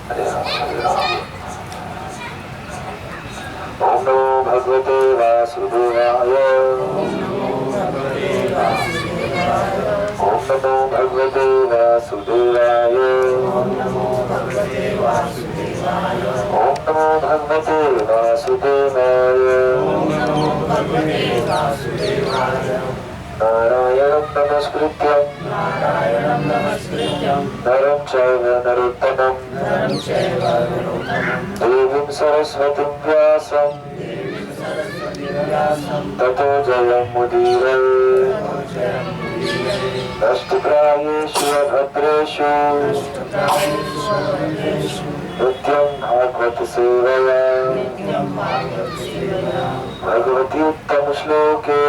हरे राम हरे राम। ओम नमो भगवते वासुदेवाय। ओम नमो भगवते वासुदेवाय। ओम नमो भगवते वासुदेवाय। नारायणं नमस्कृत्यं नरं चैव नरोत्तमं देवीं सरस्वतीं व्यासं ततो जयमुदीरये। नष्टप्रायेषु अभद्रेषु नित्यं भागवत सेवया भगवती उत्तम श्लोके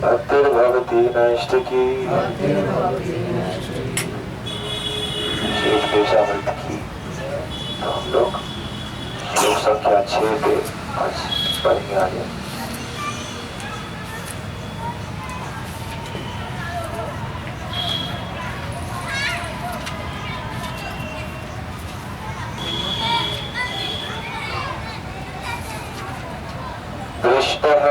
भक्तिर्भवती नैष्ठिकी। शेष पेशामृत की तो हम लोग श्लोक संख्या 6 पे आज पढ़ेंगे आगे। दृष्टः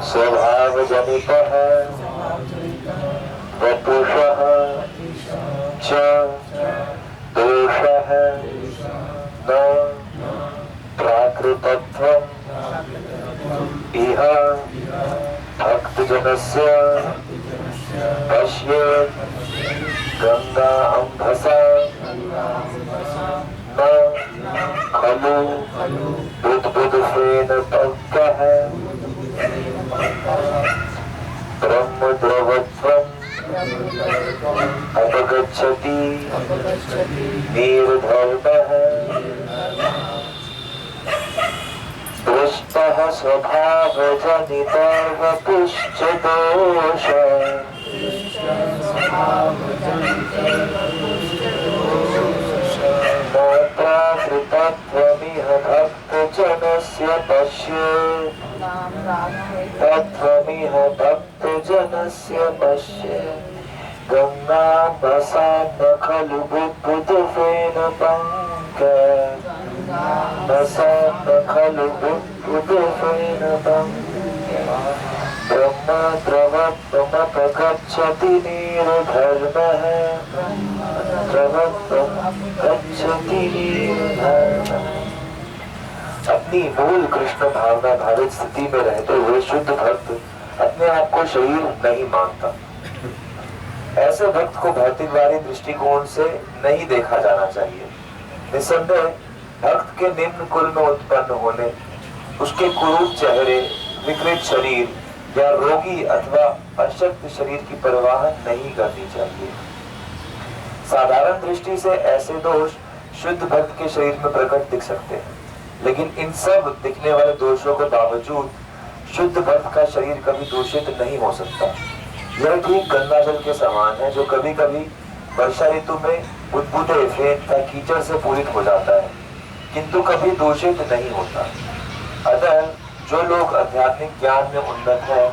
स्वभावजनितः वपुषः च दोषः न प्राकृतत्वम् इह भक्तजनस्य पश्येत् गंगा अम्भसा न खलु बुद्बुदफेन पक्वः ब्रह्मद्रवत्वम् अपगच्छति निर्धर्मः। दृष्टः स्वभावजनितर्वपुश्च दोष न प्राकृतत्वमिह भक्तजनस्य पश्येत् तत्त्वमिह भक्तजनस्य पश्येत् गंगाम्भसा न खलु बुद्बुदफेन पङ्कः खलु बुद्बुदफेन पङ्कः ब्रह्मद्रवत्वमपगच्छति निर्धर्मः गच्छति निर्धर्मः। अपनी मूल कृष्ण भावना भावित स्थिति में रहते हुए शुद्ध भक्त अपने आप को शरीर नहीं मानता। ऐसे भक्त को भौतिकवादी दृष्टिकोण से नहीं देखा जाना चाहिए। निसंदेह भक्त के निम्न कुल में उत्पन्न होने, उसके कुरूप चेहरे, विकृत शरीर या रोगी अथवा अशक्त शरीर की परवाह नहीं करनी चाहिए। साधारण दृष्टि से ऐसे दोष शुद्ध भक्त के शरीर में प्रकट दिख सकते हैं, लेकिन इन सब दिखने वाले दोषों के बावजूद शुद्ध भक्त का शरीर कभी दूषित नहीं हो सकता। यह ठीक गंगा जल के समान है जो कभी कभी वर्षा ऋतु में बुदबुदे फेन का कीचड़ से पूरित हो जाता है, किंतु कभी दूषित नहीं होता। अतः जो लोग आध्यात्मिक ज्ञान में उन्नत हैं,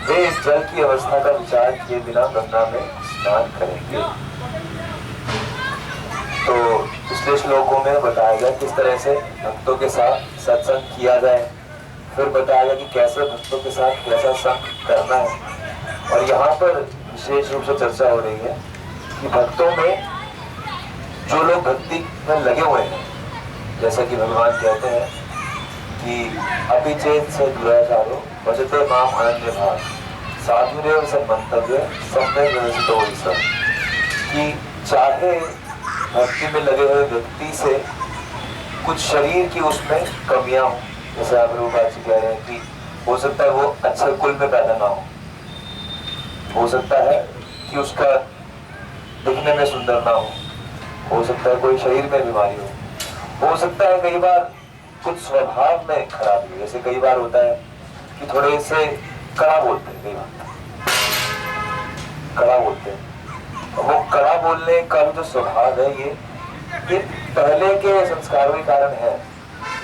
वे इस जल की अवस्था का विचार किए बिना गंगा में स्नान करेंगे। तो पिछले श्लोकों में बताया गया किस तरह से भक्तों के साथ सत्संग किया जाए, फिर बताया गया कि कैसे भक्तों के साथ कैसा संग करना है। और यहाँ पर विशेष रूप से चर्चा हो रही है कि भक्तों में जो लोग भक्ति में लगे हुए हैं, जैसा कि भगवान कहते हैं कि अपिचेत से दुराचारो भजते माम अनन्य भाव साधुरेव सब मंतव्य सम्यक व्यवस्थितो सब, कि चाहे भक्ति में लगे हुए व्यक्ति से कुछ शरीर की उसमें कमियां हो, जैसे आप लोग आज कह रहे हैं कि हो सकता है वो अच्छे कुल में पैदा ना हो सकता है कि उसका दिखने में सुंदर ना हो सकता है कोई शरीर में बीमारी हो सकता है कई बार कुछ स्वभाव में खराबी, जैसे कई बार होता है कि थोड़े से कड़ा बोलते हैं, कई बार कड़ा बोलते हैं। वो कड़ा बोलने का जो स्वभाव है ये पहले के संस्कारों के कारण है,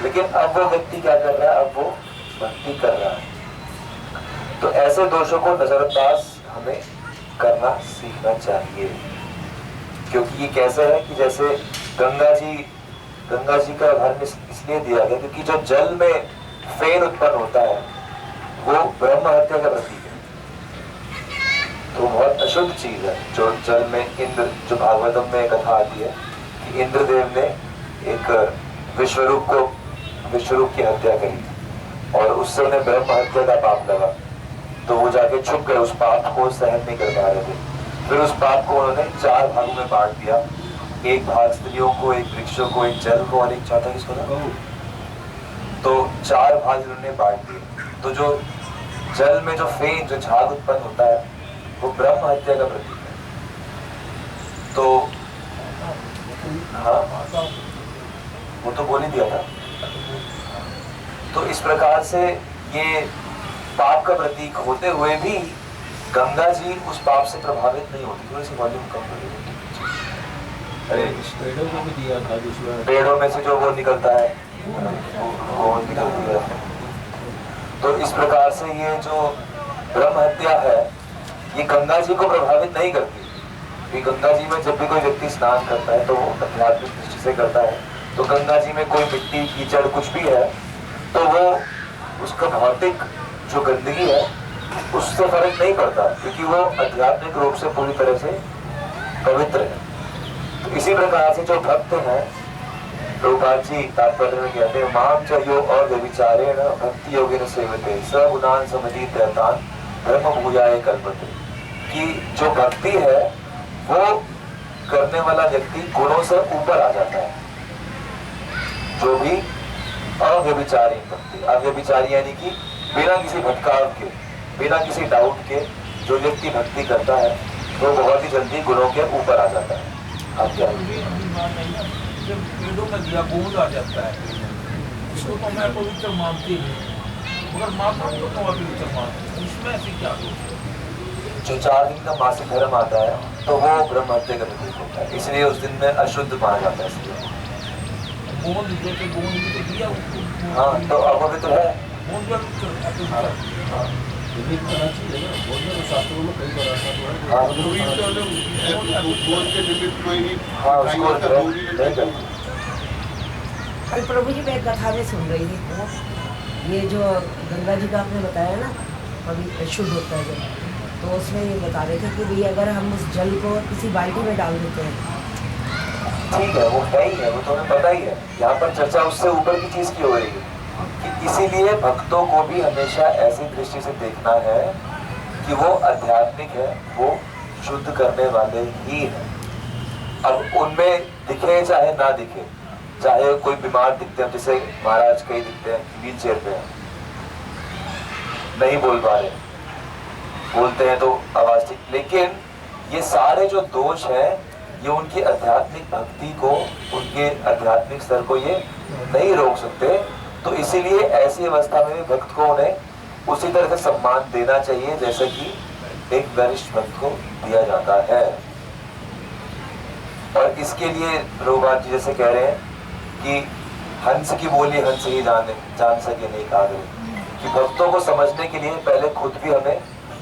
लेकिन अब वो व्यक्ति क्या कर रहा है, अब वो भक्ति कर रहा है। तो ऐसे दोषों को नजरअंदाज हमें करना सीखना चाहिए। क्योंकि ये कैसे है कि जैसे गंगा जी का उदाहरण इसलिए दिया गया क्योंकि जो जल में फेन उत्पन्न होता है वो ब्रह्म हत्या का प्रतीक है। तो बहुत अशुद्ध चीज है जो जल में इंद्र, जो भागवतम में कथा आती है कि इंद्रदेव ने एक विश्वरूप की हत्या करी और उससे उन्हें ब्रह्म हत्या का पाप लगा। तो वो जाके छुप गए, उस पाप को सहन नहीं कर पा रहे थे। फिर उस पाप को उन्होंने 4 भागों में बांट दिया, एक भाग स्त्रियों को, एक वृक्षों को, एक जल को और एक चौथा किसको था। तो 4 भाग उन्होंने बांट दिए। तो जो जल में जो फेन, जो झाग उत्पन्न होता है वो ब्रह्म हत्या का प्रतीक है। तो हाँ, वो तो बोल ही दिया था। तो इस प्रकार से ये पाप का प्रतीक होते हुए भी गंगा जी उस पाप से प्रभावित नहीं होती। थोड़ी सी वॉल्यूम कम कर दो। अरे पेड़ों को भी दिया था जिसमें पेड़ों में से जो वो निकलता है वो निकलती है। तो इस प्रकार से ये जो ब्रह्म हत्या है ये गंगा जी को प्रभावित नहीं करती। गंगा जी में जब भी कोई व्यक्ति स्नान करता है तो वो आध्यात्मिक दृष्टि से करता है। तो गंगा जी में कोई मिट्टी, कीचड़ कुछ भी है तो वो उसका भौतिक जो गंदगी है उससे फर्क नहीं पड़ता क्योंकि वो आध्यात्मिक रूप से पूरी तरह से पवित्र है। तो इसी प्रकार से जो भक्त हैं, प्रभुपाद जी तात्पर्य में कहते हैं माम च यो और व्यभिचारेण भक्ति योगेन सेवते स गुणान समजीत रहतान ब्रह्म भूयाय कल्पते। कि जो भक्ति है वो करने वाला व्यक्ति गुणों से ऊपर आ जाता है। जो भी अव्यभिचारी भक्ति, अव्यभिचारी यानी कि बिना किसी भटकाव के, बिना किसी डाउट के जो व्यक्ति भक्ति करता है वो बहुत ही जल्दी गुणों के ऊपर आ जाता है। आप क्या पेड़ों में दिया गोंद आ जाता है, उसको तो मैं पवित्र मानती हूँ, मगर माता को तो अपवित्र मानती हूँ। इसमें ऐसी क्या दोष है? जो 4 दिन का मासिक धर्म आता है तो वो ब्रह्म हत्या का प्रतीक होता है, इसलिए उस दिन में अशुद्ध माना जाता है। इसलिए गोंद जैसे गोंद भी तो दिया उसको। हाँ, तो अपवित्र है। गोंद कल प्रभु जी मैं एक कथा में सुन रही थी, तो ये जो गंगा जी का आपने बताया ना अभी शुद्ध होता है जब, तो उसमें ये बता रहे थे कि भाई अगर हम उस जल को किसी बाल्टी में डाल देते हैं, ठीक है वो है ही है, वो तो हमें पता ही है। यहाँ पर चर्चा उससे ऊपर की चीज की हो रही है कि इसीलिए भक्तों को भी हमेशा ऐसी दृष्टि से देखना है कि वो आध्यात्मिक है, वो शुद्ध करने वाले ही हैं। अब उनमें दिखे चाहे ना दिखे, चाहे कोई बीमार दिखते हैं, जैसे महाराज कई दिखते हैं व्हील चेयर पे हैं, नहीं बोल पा रहे, बोलते हैं तो आवाज ठीक, लेकिन ये सारे जो दोष हैं ये उनकी आध्यात्मिक भक्ति को, उनके आध्यात्मिक स्तर को ये नहीं रोक सकते। तो इसीलिए ऐसी अवस्था में भक्त को उन्हें उसी तरह से सम्मान देना चाहिए जैसे कि एक वरिष्ठ भक्त को दिया जाता है। और इसके लिए प्रभुपाद जी जैसे कह रहे हैं कि हंस की बोली हंस ही जान सके नहीं कागरे, कि भक्तों को समझने के लिए पहले खुद भी हमें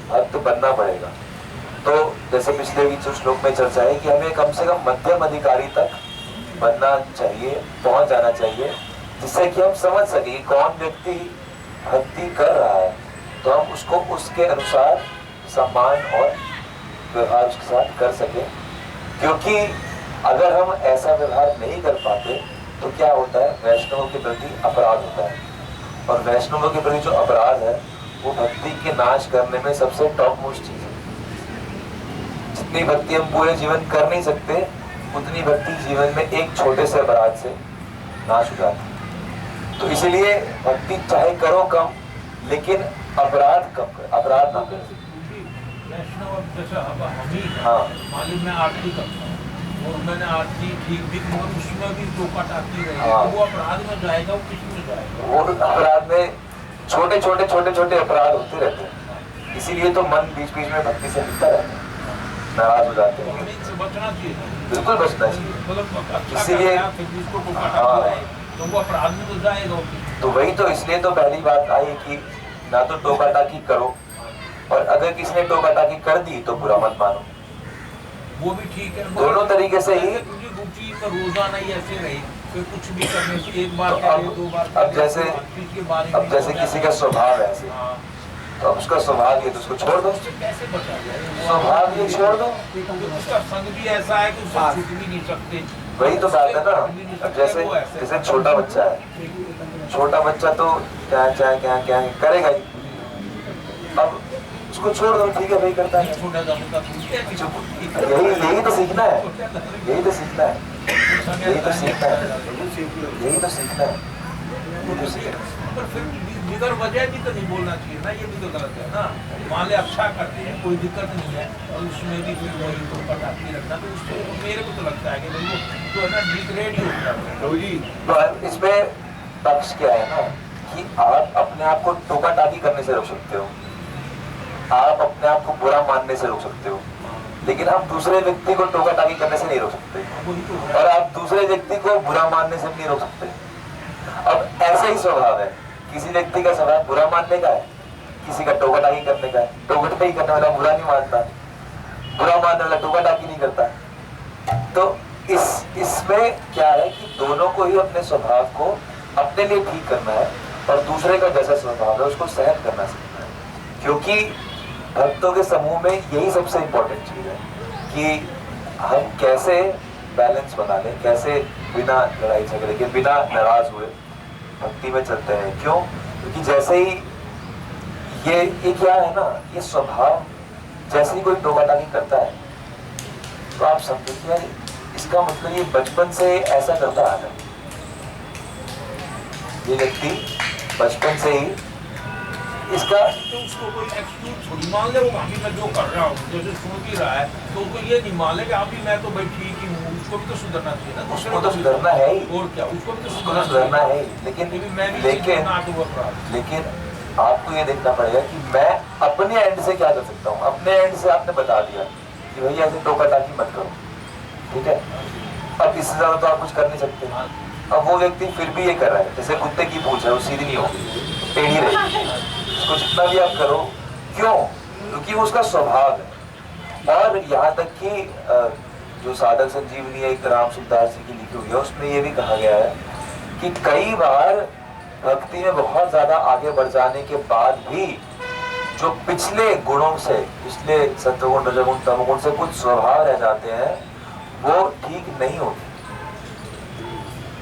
भक्त बनना पड़ेगा। तो जैसे पिछले भी श्लोक में चर्चा है कि हमें कम से कम मध्यम अधिकारी तक बनना चाहिए, पहुंच जाना चाहिए, जिससे कि हम समझ सके कौन व्यक्ति भक्ति कर रहा है, तो हम उसको उसके अनुसार सम्मान और व्यवहार उसके साथ कर सके। क्योंकि अगर हम ऐसा व्यवहार नहीं कर पाते तो क्या होता है, वैष्णवों के प्रति अपराध होता है, और वैष्णवों के प्रति जो अपराध है वो भक्ति के नाश करने में सबसे टॉप मोस्ट चीज है। जितनी भक्ति हम पूरे जीवन कर नहीं सकते उतनी भक्ति जीवन में एक छोटे से अपराध से नाश हो जाती है। तो इसीलिए भक्ति चाहे करो कम, लेकिन अपराध कम करो, अपराध ना करो। हाँ, मालूम मैं आरती करता हूँ और मैंने आरती ठीक भी की, उसमें भी टोका टाकी रही, तो वो अपराध में जाएगा, वो किस में जाएगा? वो अपराध में छोटे छोटे अपराध होते रहते हैं, इसीलिए तो मन बीच बीच में भक्ति से मिलता रहता है, नाराज हो जाते हैं। बचना चाहिए, बिल्कुल बचना चाहिए। इसीलिए तो वो अपराध में तो जाएगा। तो वही तो, इसलिए तो पहली बात आई कि ना तो टोका टाकी करो, और अगर किसी ने टोका टाकी कर दी तो बुरा मत मानो। वो भी ठीक है, दोनों तरीके से ही। क्योंकि रुचि का रोजाना ही ऐसे रही, फिर कुछ भी करने से एक बार तो करे, 2 बार अब जैसे किसी का स्वभाव है ऐसे, तो अब उसका स्वभाव ये, तो उसको छोड़ दो, कैसे बचा जाए? स्वभाव ये छोड़ दो। उसका संग भी ऐसा है कि उससे छूट भी नहीं सकते। वही तो बात है ना। अब जैसे छोटा बच्चा है, छोटा बच्चा तो क्या करेगा ही। अब उसको छोड़ दो, ठीक है भाई, करता है, यही तो सीखना है, यही तो सीखना है, यही तो सीखना है, यही तो सीखना है। पर फिर बिगर वजह भी तो नहीं बोलना चाहिए ना, ये भी तो गलत है ना। मान ले अच्छा करते हैं, कोई दिक्कत नहीं है, और उसमें भी फिर वही तो पटाखी रखना, तो उसको मेरे को तो लगता है कि भाई वो तो है ना डिग्रेड ही होता है। इसमें पक्ष क्या है ना कि आप अपने आप को टोका टाकी करने से रोक सकते हो, आप अपने आप को बुरा मानने से रोक सकते हो, लेकिन आप दूसरे व्यक्ति को टोका टाकी करने से नहीं रोक सकते, और आप दूसरे व्यक्ति को बुरा मानने से भी नहीं रोक सकते। अब ऐसा ही स्वभाव है, किसी व्यक्ति का स्वभाव बुरा मानने का है, किसी का टोका टाकी करने का है। टोका टाकी करने वाला बुरा नहीं मानता, बुरा मानने वाला टोका टाकी नहीं करता। तो इसमें क्या है कि दोनों को ही अपने स्वभाव को अपने लिए ठीक करना है, और दूसरे का जैसा स्वभाव है उसको सहन करना सीखना है। क्योंकि भक्तों के समूह में यही सबसे इम्पोर्टेंट चीज है कि हम कैसे बैलेंस बना लें, कैसे बिना लड़ाई झगड़े के, बिना नाराज हुए भक्ति में चलते हैं। क्यों? क्योंकि जैसे ही ये क्या है ना, ये स्वभाव जैसे ही कोई टोका टाकी करता है तो आप समझो कि यार इसका मतलब ये बचपन से ऐसा करता आ रहा है, ये व्यक्ति बचपन से ही इसका। तो उसको कोई एक्सक्यूज थोड़ी मान ले, वो अभी मैं जो कर रहा हूँ जैसे सुन ही रहा है, तो उसको ये नहीं मान ले कि अभी मैं तो भाई ठीक ही हूँ, उसको भी तो सुधरना चाहिए ना। उसको तो सुधरना है ही, और क्या, उसको भी तो सुधरना है ही। लेकिन आपको ये देखना पड़ेगा कि मैं अपने एंड से क्या कर सकता हूँ। अपने एंड से आपने बता दिया कि भैया ऐसे टोका टाकी मत करो, ठीक है, अब इससे ज्यादा तो आप कुछ कर नहीं सकते। अब वो व्यक्ति फिर भी ये कर रहा है, जैसे कुत्ते की पूंछ है, वो सीधी नहीं होगी, टेढ़ी रहेगी, उसको जितना भी आप करो। क्यों? क्योंकि वो उसका स्वभाव है। और यहाँ तक कि जो साधक संजीवनी है, एक राम सुखदास जी की लिखी हुई है, उसमें ये भी कहा गया है कि कई बार भक्ति में बहुत ज्यादा आगे बढ़ जाने के बाद भी जो पिछले गुणों से, पिछले सत्वगुण रजोगुण तमोगुण से कुछ स्वभाव रह जाते हैं, वो ठीक नहीं होते।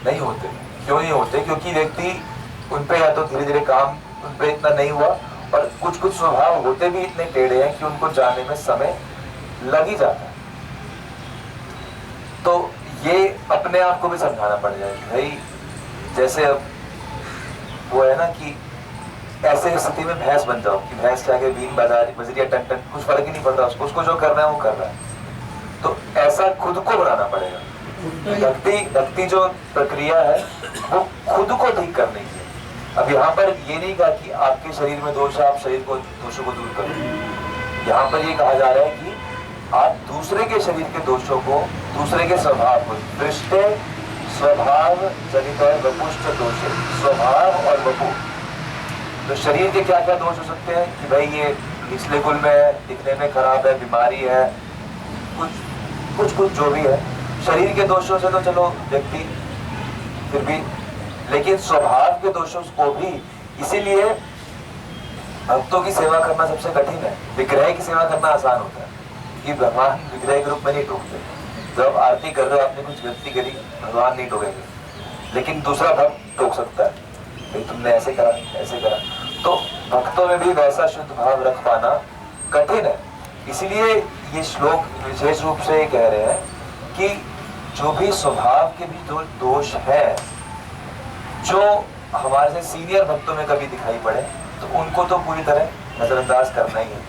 क्यों नहीं होते? क्योंकि व्यक्ति उन पे या तो धीरे धीरे काम उन पे इतना नहीं हुआ, और कुछ स्वभाव होते भी इतने टेढ़े हैं कि उनको जानने में समय लग ही जाता है। तो ये अपने आप को भी समझाना पड़ जाए कि भाई जैसे अब वो है ना कि ऐसे स्थिति में भैंस बन जाओ कि भैंस के आगे बीन बजरिया टन टन कुछ फर्क ही नहीं पड़ता, उसको जो करना है वो कर रहा है। तो ऐसा खुद को बनाना पड़ेगा। भक्ति जो प्रक्रिया है वो खुद को ठीक करने की है। अब यहाँ पर ये नहीं कहा कि आपके शरीर में दोष है, आप शरीर को दोषों को दूर करो। यहाँ पर ये कहा जा रहा है कि आप दूसरे के शरीर के दोषों को, दूसरे के स्वभाव को, दृष्टे स्वभाव जनित और वपुष्ट दोष, स्वभाव और वपु, तो शरीर के क्या क्या दोष हो सकते हैं कि भाई ये निचले कुल में है, दिखने में खराब है, बीमारी है, कुछ जो भी है। शरीर के दोषों से तो चलो व्यक्ति फिर भी, लेकिन स्वभाव के दोषों को भी। इसीलिए भक्तों की सेवा करना सबसे कठिन है। विग्रह की सेवा करना आसान होता है कि भगवान विग्रह के रूप में नहीं टोकते। जब आरती कर रहे हो, आपने कुछ गलती करी, भगवान नहीं टोकेंगे, लेकिन दूसरा भक्त टोक सकता है, भाई तुमने ऐसे करा, ऐसे करा। तो भक्तों में भी वैसा शुद्ध भाव रख पाना कठिन है। इसीलिए ये श्लोक विशेष रूप से कह रहे हैं कि जो भी स्वभाव के भी जो दोष है, जो हमारे से सीनियर भक्तों में कभी दिखाई पड़े, तो उनको तो पूरी तरह नजरअंदाज करना ही है।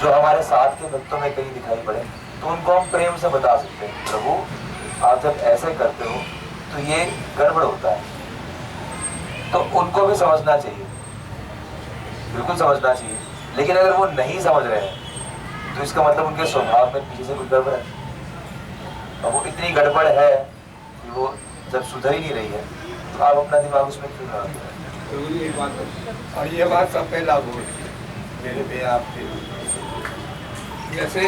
जो हमारे साथ के भक्तों में कहीं दिखाई पड़े, तो उनको हम प्रेम से बता सकते हैं, प्रभु आप जब ऐसे करते हो तो ये गड़बड़ होता है। तो उनको भी समझना चाहिए, बिल्कुल समझना चाहिए। लेकिन अगर वो नहीं समझ रहे हैं तो इसका मतलब उनके स्वभाव में पीछे से कुछ गड़बड़ है। और वो इतनी गड़बड़ है कि वो जब सुधर ही नहीं रही है, तो आप अपना दिमाग उसमें क्यों लगाते हैं? तो ये बात, और ये बात सब पे लागू है मेरे पे, आपके। जैसे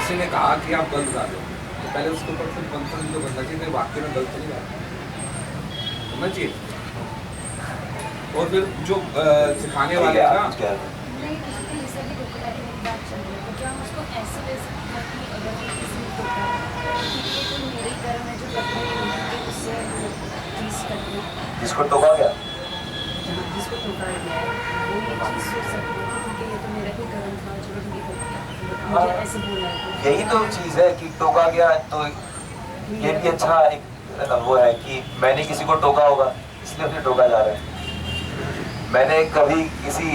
किसी ने कहा कि आप गलत गा रहे हो तो पहले उसके ऊपर फिर मंथन तो करना चाहिए, वाक्य में गलत नहीं गा समझ चाहिए। और फिर जो सिखाने वाले हैं ना, क्या नहीं, किसी को जैसे भी टोकरा की मेरी बात चल रही है, तो क्या हम उसको ऐसे ले सकते हैं कि अगर किसी ने टोकरा कि ये तो मेरे ही कर्म है जो करते हैं उससे चीज़ करते हैं, जिसको टोका गया जिसको टोकरा गया है वो ये चीज़ सोच सकते हैं क्योंकि ये तो मेरा ही कर्म था जो मैंने ये टोका, मुझे ऐसे बोला है। यही तो चीज है कि टोका गया तो ये भी अच्छा एक वो है कि मैंने किसी को टोका होगा इसलिए उसे टोका जा रहा है। मैंने कभी किसी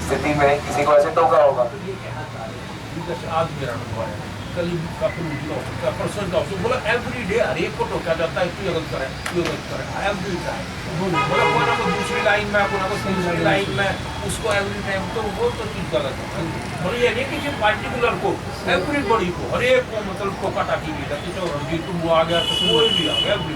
स्थिति में किसी को ऐसे टोका होगा। तो ये कहना चाह रहे हैं जैसे आज मेरा अनुभव है, कल का फिर हो सकता है, परसों का हो सकता है, बोला एवरी डे हर एक को टोका जाता है, तू गलत करे, तू गलत करे, एवरी टाइम। बोला कोई ना कोई दूसरी लाइन में, कोई ना कोई तीसरी लाइन में उसको एवरी टाइम, तो वो तो चीज़ गलत है। और ये नहीं किसी पार्टिकुलर को, एवरीबॉडी को, हर एक को मतलब टोका टाकी की जाती है। रणजीत तुम आ गया तो कोई भी आ गया, एवरी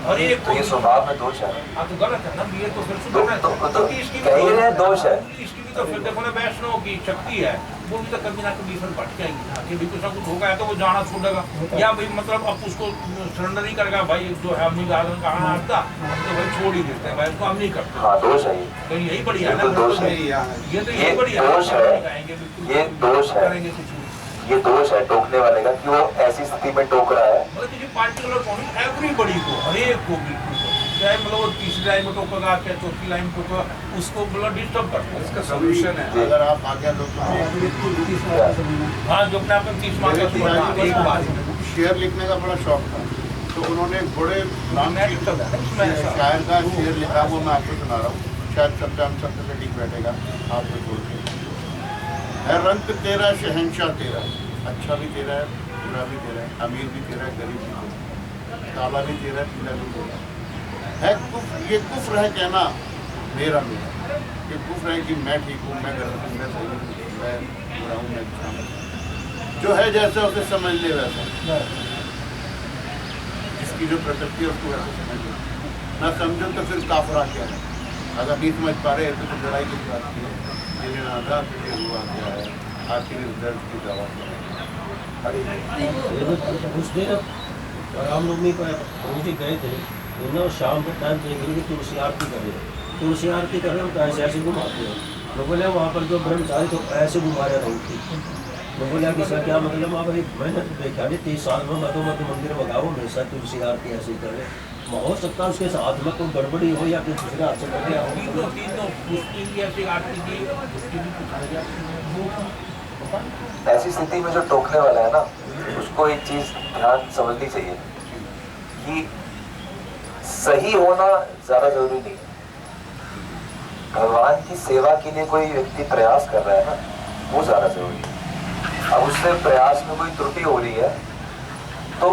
हर एक तो ये स्वभाव में दोष है। हाँ तो गलत है ना, ये तो फिर सुधरना तो क्योंकि इसकी भी कह ही रहे हैं दोष है। इसकी भी तो फिर देखो ना वैष्णव की शक्ति है, वो भी तो कभी ना कभी फिर भटक जाएगी ना कि भी कुछ ना कुछ होगा है तो वो जाना छोड़ेगा, या भाई मतलब अब उसको सरेंडर ही करेगा, भाई जो है हमने कहा आता तो भाई छोड़ ही देते हैं, भाई उसको हम नहीं करते। हाँ दोष है ये। तो यही बढ़िया है ना, ये तो दोष है। ये तो ये यही बढ़िया दोष है। ये दोष है। करेंगे कुछ नहीं। ये दोष है टोकने वाले का कि वो ऐसी स्थिति में टोक रहा है। मतलब किसी पार्टिकुलर पॉइंट एवरीबॉडी को, हर एक को बिल्कुल, चाहे मतलब वो तीसरी लाइन में टोकेगा चाहे चौथी लाइन में टोकेगा, उसको मतलब डिस्टर्ब करता है। इसका सोल्यूशन है अगर आप आगे लोग हाँ जो अपने आप में 30 मार्क्स एक बार शेर लिखने का बड़ा शौक था, तो उन्होंने एक बड़े नाम मैं लिखता था उसमें ऐसा। शायर का शेर लिखा, वो मैं आपको सुना रहा हूँ, शायद सबका हम सबसे से ठीक बैठेगा आपको छोड़ के। है रंग तेरा शहंशाह तेरा, अच्छा भी तेरा है, बुरा भी तेरा है, अमीर भी तेरा है, गरीब भी तेरा है, काला भी तेरा है, पीला भी तेरा है। ये कुफ्र है कहना मेरा मेरा, ये कुफ्र है कि मैं ठीक हूँ, मैं गलत हूँ, मैं सही हूँ, मैं बुरा हूँ, मैं अच्छा हूँ। जो है जैसा उसे समझ ले वैसा, जिसकी जो प्रकृति है उसको वैसे समझ ले, ना समझो तो फिर काफरा क्या है। अगर नहीं समझ पा रहे तो लड़ाई की बात की है, जिन्हें आधा फिर हुआ क्या है, आखिर इस दर्द की दवा क्या है। उस दिन रामनवमी पर प्रभु जी गए थे, उन्होंने शाम के टाइम देखेंगे तुलसी आरती कर रहे हैं, तुलसी आरती कर रहे हैं तो ऐसे ऐसे घुमाते हैं। मैं बोले वहाँ पर जो ब्रह्मचारी तो ऐसे घुमा रहे रहती। मैं बोला कि इसका क्या मतलब, वहाँ पर मैंने तो देखा नहीं 30 साल में मधो मध्य मंदिर में गाओ हमेशा तुलसी आरती ऐसे ही कर रहे। हो सकता है उसके साथ में कोई गड़बड़ी हो या फिर दूसरे हाथ से कर दिया हो। ऐसी स्थिति में जो टोकने वाला है ना, उसको एक चीज ध्यान समझनी चाहिए कि सही होना ज्यादा जरूरी नहीं है। भगवान की सेवा के लिए कोई व्यक्ति प्रयास कर रहा है ना, वो ज्यादा जरूरी है। अब उससे प्रयास में कोई त्रुटि हो रही है तो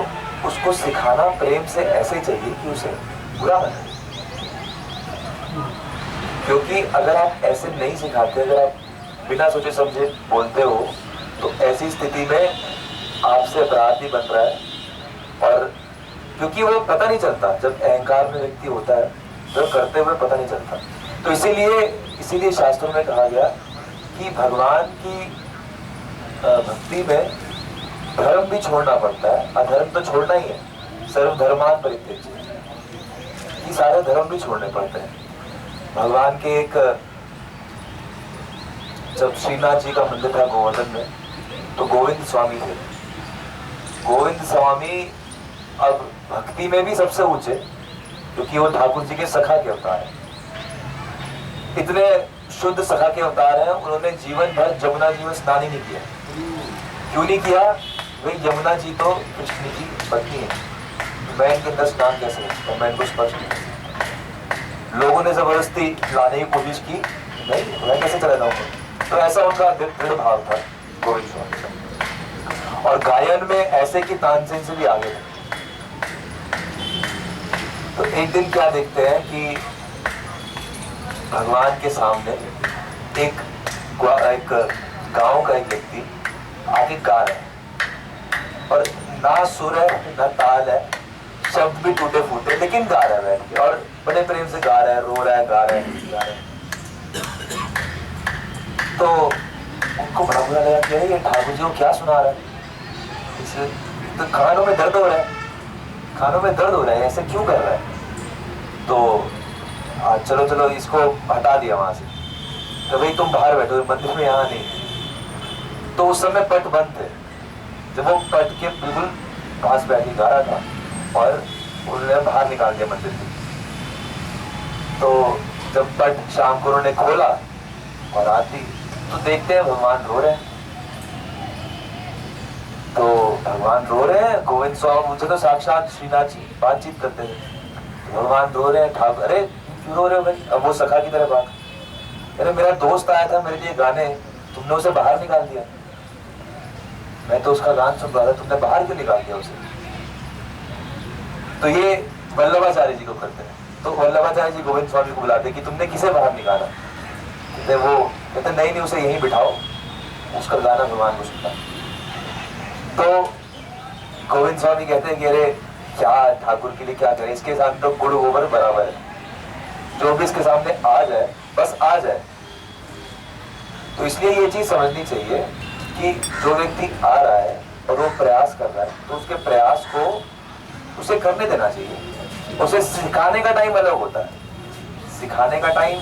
उसको सिखाना प्रेम से ऐसे चाहिए कि उसे बुरा ना लगे। क्योंकि अगर आप ऐसे नहीं सिखाते, अगर आप बिना सोचे समझे बोलते हो, तो ऐसी स्थिति में आपसे अपराधी बन रहा है। और क्योंकि वो पता नहीं चलता, जब अहंकार में व्यक्ति होता है तो करते हुए पता नहीं चलता। तो इसीलिए शास्त्रों में कहा गया कि भगवान की भक्ति में धर्म भी छोड़ना पड़ता है। अधर्म तो छोड़ना ही है, सर्वधर्मान परित्यज्य, ये सारे धर्म भी छोड़ने पड़ते हैं। भगवान के एक जब श्रीनाथ जी का मंदिर था गोवर्धन में, तो गोविंद स्वामी थे। गोविंद स्वामी अब भक्ति में भी सबसे ऊंचे, क्योंकि वो ठाकुर जी के सखा के अवतार हैं। इतने शुद्ध सखा के अवतार हैं, उन्होंने जीवन भर जमुना जी में स्नान ही नहीं किया। क्यों नहीं किया? भाई यमुना जी तो कृष्ण की पत्नी है, मैं इनके अंदर स्नान कैसे तो मैं इनको स्पर्श नहीं। लोगों ने जबरदस्ती लाने की कोशिश की, नहीं मैं कैसे चला जाऊंगा। तो ऐसा उनका दृढ़ भाव था गोविंद स्वामी का। और गायन में ऐसे की तानसेन से भी आगे थे। तो एक दिन क्या देखते हैं कि भगवान के सामने एक गांव का एक व्यक्ति आगे गा रहा है, और ना सुर है ना ताल है, शब्द भी टूटे फूटे, लेकिन गा रहा है बैठ के, और बड़े प्रेम से गा रहा है, रो रहा है, गा रहा है, गा रहा है। तो उनको बड़ा बुरा लगा कि ये ठाकुर जी को क्या सुना रहा है, इसे तो कानों में दर्द हो रहा है, कानों में दर्द हो रहा है, ऐसे क्यों कर रहा है। तो चलो चलो इसको हटा दिया वहां से, तो भाई तुम बाहर बैठो, मंदिर में यहाँ नहीं। तो उस समय पट बंद थे, जब वो पट के बिल्कुल पास बैठी गा रहा था और उन्होंने बाहर निकाल दिया मंदिर से। तो जब पट शाम को उन्होंने खोला और आती तो देखते हैं भगवान रो रहे हैं। तो भगवान रो रहे हैं, गोविंद स्वामी मुझे तो साक्षात श्रीनाथ जी बातचीत करते थे, तो भगवान रो रहे हैं, ठाकुर अरे क्यों रो रहे हो भाई। अब वो सखा की तरह बात, अरे मेरा दोस्त आया था मेरे लिए गाने, तुमने उसे बाहर निकाल दिया, मैं तो उसका गान सुन रहा था, तुमने बाहर क्यों निकाल दिया उसे। तो ये वल्लभाचार्य जी को करते हैं। तो वल्लभाचार्य जी गोविंद स्वामी को बुलाते कि तुमने किसे बाहर निकाला। कहते वो कहते नहीं नहीं उसे यहीं बिठाओ, उसका गाना भगवान को सुनता। तो गोविंद स्वामी कहते हैं कि अरे क्या ठाकुर के लिए क्या करें, इसके साथ तो गुड़ गोबर बराबर है, जो भी इसके सामने आ जाए बस आ जाए। तो इसलिए ये चीज समझनी चाहिए कि जो व्यक्ति आ रहा है और वो प्रयास कर रहा है तो उसके प्रयास को उसे करने देना चाहिए। उसे सिखाने का टाइम अलग होता है, सिखाने का टाइम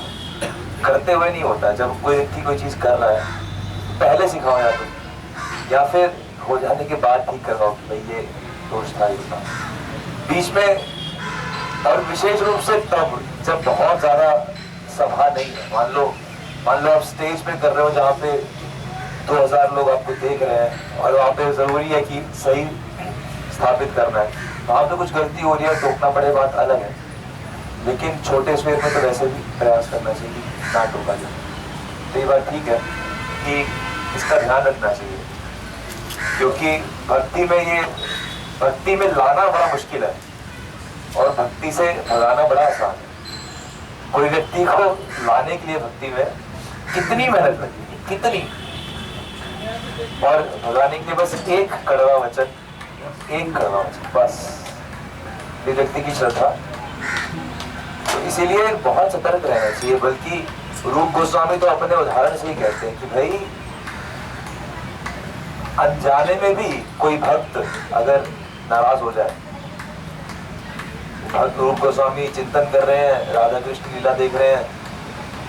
करते हुए नहीं होता। जब कोई व्यक्ति कोई चीज कर रहा है पहले सिखाओ या फिर हो जाने के बाद ठीक करवाओ कि भाई ये दोष था इसका बीच में। और विशेष रूप से तब जब बहुत ज्यादा सभा नहीं है, मान लो आप स्टेज पे कर रहे हो जहाँ पे 2000 लोग आपको देख रहे हैं और वहाँ पे जरूरी है कि सही स्थापित करना है, वहाँ पे कुछ गलती हो रही है टोकना पड़े बात अलग है। लेकिन छोटे स्वेर में तो वैसे भी प्रयास करना चाहिए कि ना टोका जाए। तो ये बात ठीक है कि इसका ध्यान रखना चाहिए, क्योंकि भक्ति में लाना बड़ा मुश्किल है और भक्ति से भगाना बड़ा आसान है। कोई व्यक्ति को लाने के लिए भक्ति में कितनी मेहनत लगेगी, कितनी, और भगाने के लिए बस एक कड़वा वचन बस, ये व्यक्ति की श्रद्धा। तो इसीलिए बहुत सतर्क रहना चाहिए। बल्कि रूप गोस्वामी तो अपने उदाहरण से ही कहते हैं कि भाई अनजाने में भी कोई भक्त अगर नाराज हो जाए, भक्त रूप गोस्वामी चिंतन कर रहे हैं, राधा कृष्ण लीला देख रहे हैं,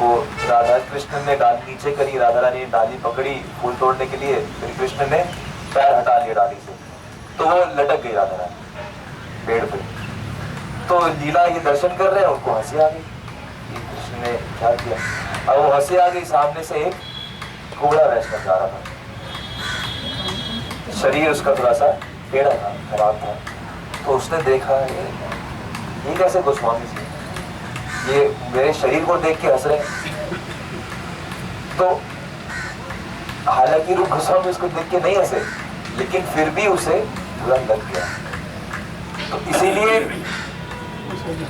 वो राधा कृष्ण ने डाली नीचे करी, राधा रानी ने डाली पकड़ी फूल तोड़ने के लिए, फिर कृष्ण ने पैर हटा लिया डाली से, तो वो लटक गई राधा रानी पेड़ पे। तो लीला ये दर्शन कर रहे हैं, उनको हंसी आ गई, कृष्ण ने क्या किया। अब वो हंसी आ गई, सामने से एक घोड़ा वैष्णव जा रहा था, शरीर उसका थोड़ा सा टेढ़ा था, खराब था। तो उसने देखा ये कैसे गोस्वामी जी, ये मेरे शरीर को देख के हंस रहे हैं। तो हालांकि रूप गोस्वामी उसको देख के नहीं हंसे, लेकिन फिर भी उसे बुरा लग गया। तो इसीलिए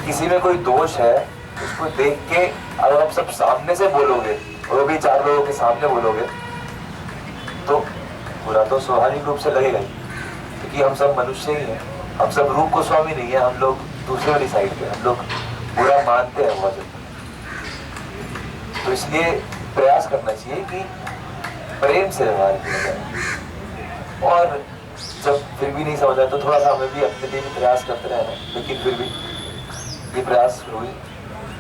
किसी में कोई दोष है उसको देख के अगर आप सब सामने से बोलोगे और वो भी 4 लोगों के सामने बोलोगे तो बुरा तो स्वाभाविक रूप से लगेगा ही, क्योंकि हम सब मनुष्य ही हैं, हम सब रूप गोस्वामी नहीं है, हम लोग दूसरे वाली साइड पे, हम लोग बुरा मानते हैं बहुत ज्यादा। तो इसलिए प्रयास करना चाहिए कि प्रेम से व्यवहार किया जाए, और जब फिर भी नहीं समझ आए तो थोड़ा सा हमें भी अपने लिए भी प्रयास करते रहना, लेकिन फिर भी ये प्रयास हुई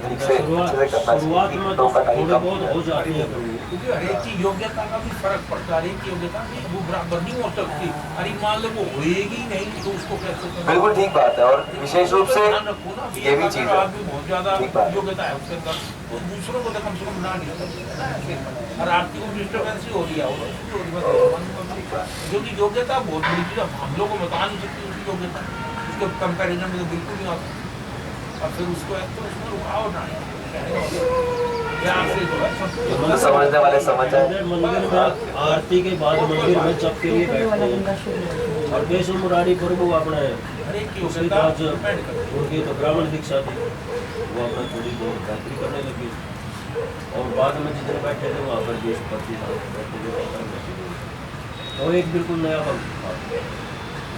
ठीक से अच्छे से करना चाहिए कि तो का टाइम कम हो जाती है। क्योंकि हर एक की योग्यता का भी फर्क पड़ता है, हर एक की योग्यता वो बराबर नहीं हो सकती। अरे मान लो वो होएगी नहीं तो उसको कैसे करना? बिल्कुल ठीक बात है, और विशेष रूप से ये भी चीज है, बहुत ज्यादा योग्यता है उसके अंदर, तो दूसरों को तो कम से कम ना नहीं सकता। और आपकी वो डिस्टर्बेंस ही हो रही है, जो की योग्यता बहुत बड़ी चीज, हम लोग को बता नहीं सकते उसकी योग्यता, उसके कंपेरिजन में तो बिल्कुल नहीं आता। और फिर उसको एक तो उसमें रुकावट ना समझने वाले समझ जाए। मंदिर में आरती के बाद मंदिर में जप के लिए बैठते हैं, और केशव मुरारी प्रभु अपने उसके बाद उनकी तो ब्राह्मण दीक्षा थी, वो अपना थोड़ी बहुत गायत्री करने लगे, और बाद में जितने बैठे थे वहाँ पर देश पति तो एक बिल्कुल नया भक्त था,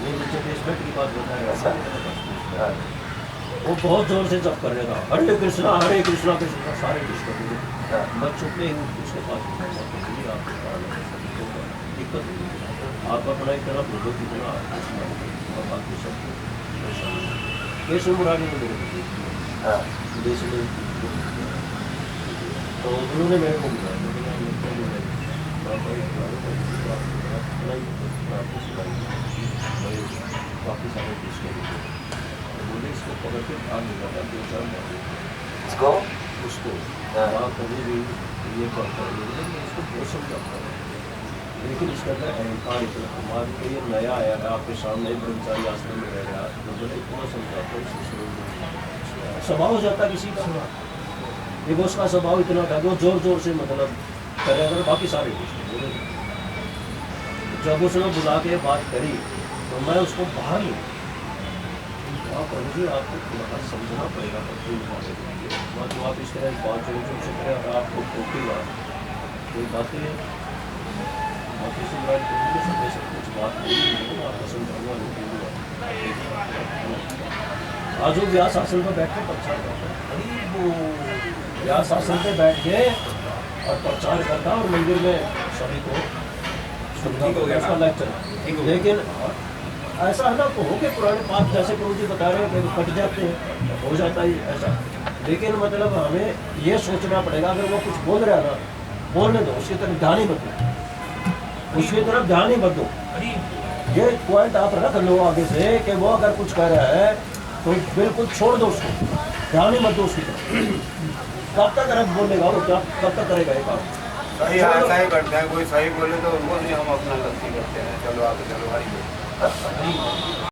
वो नीचे देशभक्त की बात बताएगा, वो बहुत जोर से जप कर रहा था, हरे कृष्णा कृष्णा सारे डिस्टर्ब बच्चों पे उसके पास आपको दिक्कत नहीं, आप अपना एक तरफ लोगों की तरह और बाकी सब कैसे मुरादे को मेरे देश में तो उन्होंने मेरे को बुलाया काफ़ी सारे बोले इसको पकड़ के भाग निकाला 2-4 महीने इसको उसको हाँ। वहाँ कभी भी ये करता है लेकिन इसको बहुत समझाता है, लेकिन इसके अंदर अहंकार इतना हमारे को ये नया आया है आपके सामने ब्रह्मचारी आश्रम में रह रहा है तो बोले इतना समझाता है स्वभाव हो जाता है किसी का, एक उसका स्वभाव इतना था वो जोर जोर से मतलब करे अगर बाकी सारे कुछ बोले। जब उसने बुला के बात करी तो मैं उसको बाहर नहीं, आप मुझे आपको थोड़ा समझना पड़ेगा कोई बात तो आप इस तरह बात जो से करें और आपको टोकेगा कोई बातें बाकी से सब कुछ बात नहीं आपको समझाऊंगा आज वो व्यास आसन पर बैठ के प्रचार करता है, वो व्यास आसन पे बैठ के और प्रचार करता और मंदिर में सभी को उसका लेक्चर, लेकिन ऐसा है ना तो हो के पुराने पाप जैसे प्रभु जी बता रहे हैं कि कट जाते हैं हो जाता है ऐसा, लेकिन मतलब हमें ये सोचना पड़ेगा अगर वो कुछ बोल रहा है ना बोलने दो, उसकी तरफ ध्यान ही मत दो, उसकी तरफ ध्यान ही मत दो, ये पॉइंट आप रख लो आगे से कि वो अगर कुछ कह रहा है तो बिल्कुल छोड़ दो उसको, ध्यान ही मत दो उसकी तरफ। कब तक रख बोलेगा वो, क्या कब तक करेगा ये काम? सही ऐसा ही करते हैं, कोई सही बोले तो उनको भी हम अपना गलती करते हैं, चलो आगे चलो भाई।